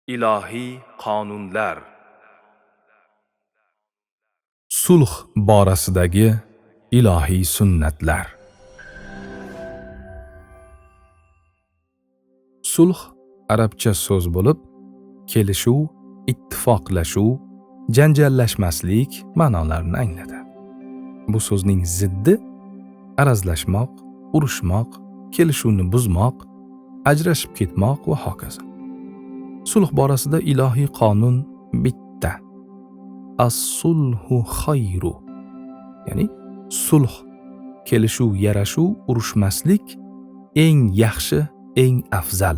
Ilohiy qonunlar. Sulh borasidagi ilohiy sunnatlar. Sulh arabcha so'z bo'lib, kelishuv, ittifoqlashuv, janjallashmaslik ma'nolarini anglatadi. Bu so'zning ziddi arazlashmoq, urushmoq, kelishuvni buzmoq, ajrashib ketmoq va hokazo. Sulh borasida ilohiy qonun bitta. As-sulhu xayru. Ya'ni sulh, kelishuv, yarashuv, urushmaslik eng yaxshi, eng afzal.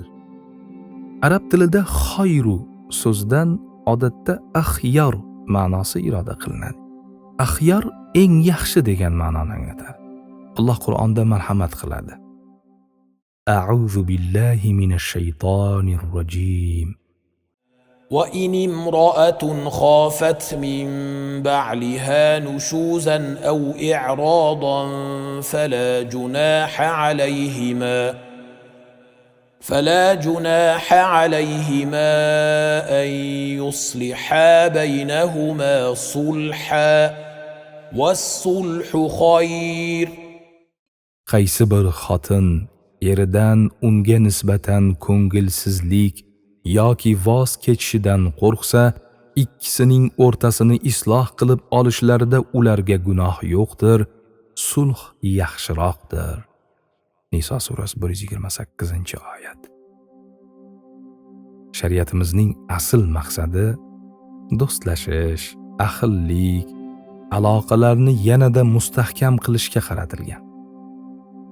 Arab tilida xayru so'zidan odatda axyar ma'nosi iroda qilinadi. Axyar eng yaxshi degan ma'noni anglatadi. Alloh Qur'onda marhamat qiladi. A'udhu billahi minash shaytonir rojim. وإن امرأة خافت من بعلها نشوزا أو إعراضا فلا جناح عليهما أن يصلحا بينهما صلحا والصلح خير. Qaysi bir xotin eridan unga nisbatan ko'ngilsizlik yoki voz kechishidan qo'rqsa, ikkisining o'rtasini isloh qilib olishlarida ularga gunoh yo'qdir, sulh yaxshiroqdir. Niso surasi 128-oyat. Shariatimizning asl maqsadi do'stlashish, ahillik, aloqalarni yanada mustahkam qilishga qaratilgan.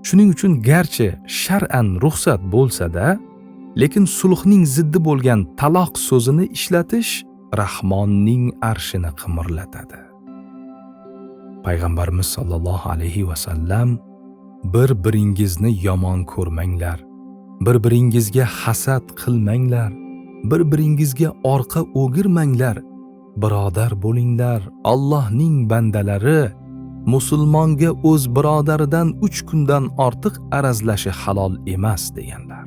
Shuning uchun garchi shar'an ruxsat bo'lsa-da, lekin sulhning ziddi bo'lgan taloq so'zini ishlatish Rahmonning arshini qimirlatadi. Payg'ambarimiz sollallohu alayhi va sallam bir-biringizni yomon ko'rmanglar, bir-biringizga hasad qilmanglar, bir-biringizga orqa o'girmanglar, birodar bo'linglar. Allohning bandalari musulmonga o'z birodaridan 3 kundan ortiq arazlashi halol emas deganlar.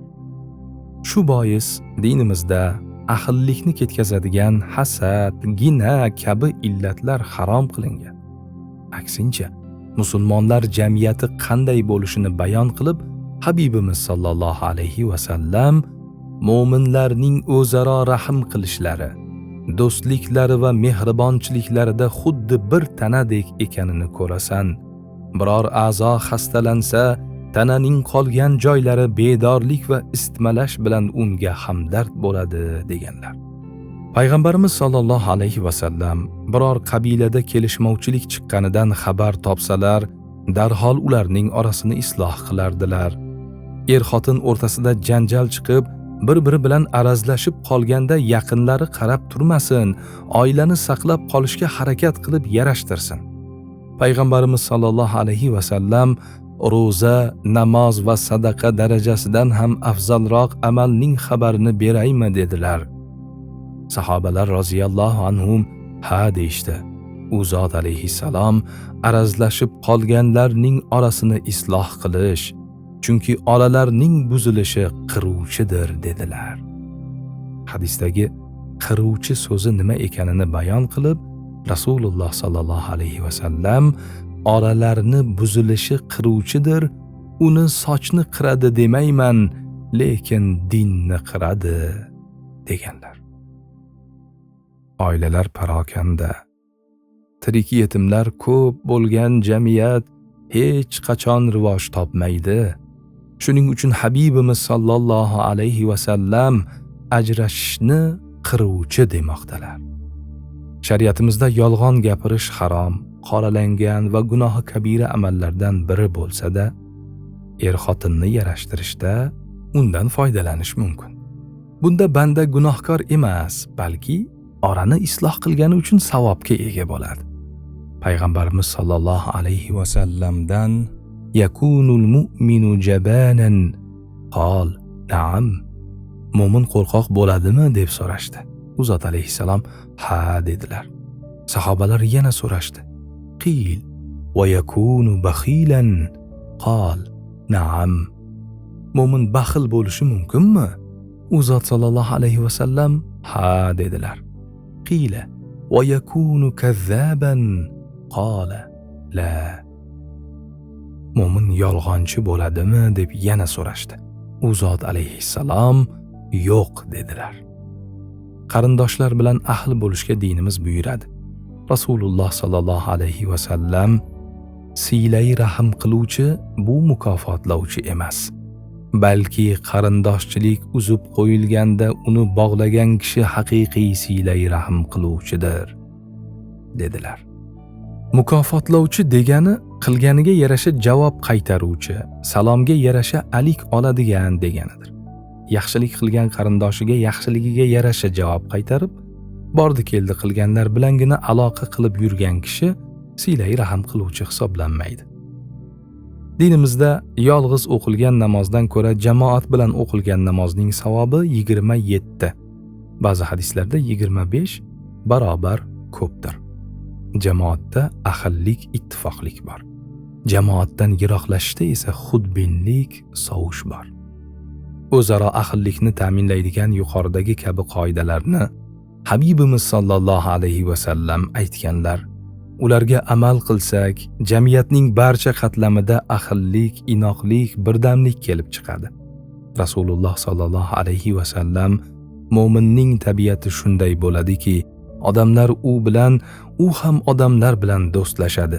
Shu bois dinimizda ahillikni ketkazadigan hasad, gina kabi illatlar harom qilingan. Aksincha, musulmonlar jamiyati qanday bo'lishini bayon qilib, Habibimiz sollallohu alayhi va sallam mo'minlarning o'zaro rahm qilishlari, do'stliklari va mehribonchiliklarida xuddi bir tanadek ekanini ko'rasan. Biror a'zo xastalansa, tananing qolgan joylari bedorlik va isitmalash bilan unga hamdard bo'ladi deganlar. Payg'ambarimiz sollallohu alayhi va sallam biror qabilada kelishmovchilik chiqqanidan xabar topsalar, darhol ularning orasini isloh qilardilar. Er-xotin o'rtasida janjal chiqib, bir-biri bilan arazlashib qolganda yaqinlari qarab turmasin, oilani saqlab qolishga harakat qilib yarashtirsin. Payg'ambarimiz sollallohu alayhi va sallam ro'za, namoz va sadaqa darajasidan ham afzalroq amalning xabarini beraymi dedilar. Sahobalar roziyallohu anhum ha deyishdi. U zot alayhissalom arazlashib qolganlarning orasini isloh qilish, chunki oralarning buzilishi qiruvchidir dedilar. Hadisdagi qiruvchi so'zi nima ekanini bayon qilib, Rasululloh sallallohu alayhi va sallam oralarni buzilishi qiruvchidir, uni sochni qiradi demayman, lekin dinni qiradi deganlar. Oilalar parokanda, tirik yetimlar ko'p bo'lgan jamiyat hech qachon rivoj topmaydi. Shuning uchun Habibimiz sollallohu alayhi va sallam ajrashishni qiruvchi demoqdalar. Shariatimizda yolg'on gapirish harom, qoralangan va gunohi kabira amallardan biri bo'lsa-da, er-xotinni yarashtirishda undan foydalanish mumkin. Bunda banda gunohkor emas, balki orani isloh qilgani uchun savobga ega bo'ladi. Payg'ambarimiz sollallohu alayhi va sallamdan yakunul mu'minu jabanan qol na'am, mo'min qo'rqoq bo'ladimi deb so'rashdi. U zot alayhissalom ha dedilar. Sahobalar yana so'rashdi. Qil va yakunu bakhilan qol na'am, mo'min baxil bo'lishi mumkinmi? U zot sallallohu alayhi vasallam ha dedilar. Qila va yakunu kazzaban qala la. Mo'min yolg'onchi bo'ladimi deb yana so'rashdi. U zot alayhissalom yo'q dedilar. Qarindoshlar bilan ahli bo'lishga dinimiz buyuradi. Rasululloh sallallohu alayhi vasallam siylay rahim qiluvchi bu mukofotlovchi emas, balki qarindoshchilik uzib qo'yilganda uni bog'lagan kishi haqiqiy siylay rahim qiluvchidir dedilar. Mukofotlovchi degani qilganiga yarasha javob qaytaruvchi, salomga yarasha alik oladigan deganidir. Yaxshilik qilgan qarindoshiga yaxshiligiga yarasha javob qaytarib, bordi keldi qilganlar bilangina aloqa qilib yurgan kishi siylay rahim qiluvchi hisoblanmaydi. Dinimizda yolg'iz o'qilgan namozdan ko'ra jamoat bilan o'qilgan namozning savobi 27, ba'zi hadislarda 25 barobar ko'pdir. Jamoatda ahillik, ittifoqlik bor. Jamoatdan yiroqlashishda esa xudbinlik, sovush bor. O'zaro ahillikni ta'minlaydigan yuqoridagi kabi qoidalarni Habibimiz sallallohu alayhi vasallam aytganlar. Ularga amal qilsak, jamiyatning barcha qatlamida ahillik, inoqlik, birdamlik kelib chiqadi. Rasululloh sallallohu alayhi vasallam mo'minning tabiati shunday bo'ladiki, odamlar u ham odamlar bilan do'stlashadi.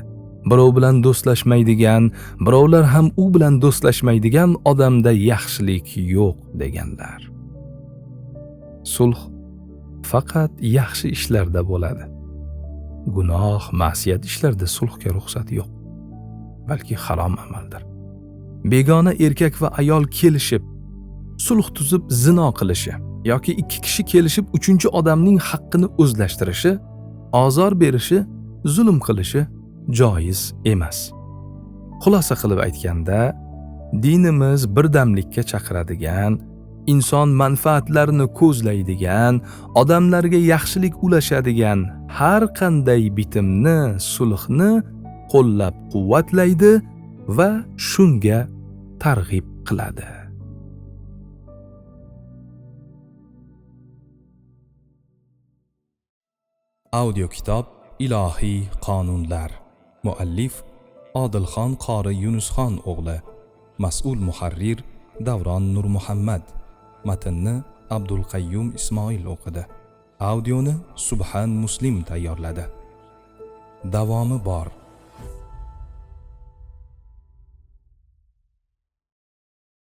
Birov bilan do'stlashmaydigan, birovlar ham u bilan do'stlashmaydigan odamda yaxshilik yo'q deganlar. Sulh faqat yaxshi ishlarda bo'ladi. Gunoh, ma'siyat ishlarda sulhga ruxsat yo'q, balki harom amaldir. Begona erkak va ayol kelishib, sulh tuzib zino qilishi yoki ikki kishi kelishib uchinchi odamning haqqini o'zlashtirishi, ozor berishi, zulm qilishi joiz emas. Xulosa qilib aytganda, dinimiz birdamlikka chaqiradigan, inson manfaatlarini ko'zlaydigan, odamlarga yaxshilik ulashadigan har qanday bitimni, sulhni qo'llab-quvvatlaydi va shunga targ'ib qiladi. Audio kitob Ilohiy qonunlar. Muallif Odilxon qori Yunusxon o'g'li. Mas'ul muharrir Davron Nurmuhammad. Matnni Abdulqayyum Ismoil o'qidi. Audioni Subhan Muslim tayyorladi. Davomi bor.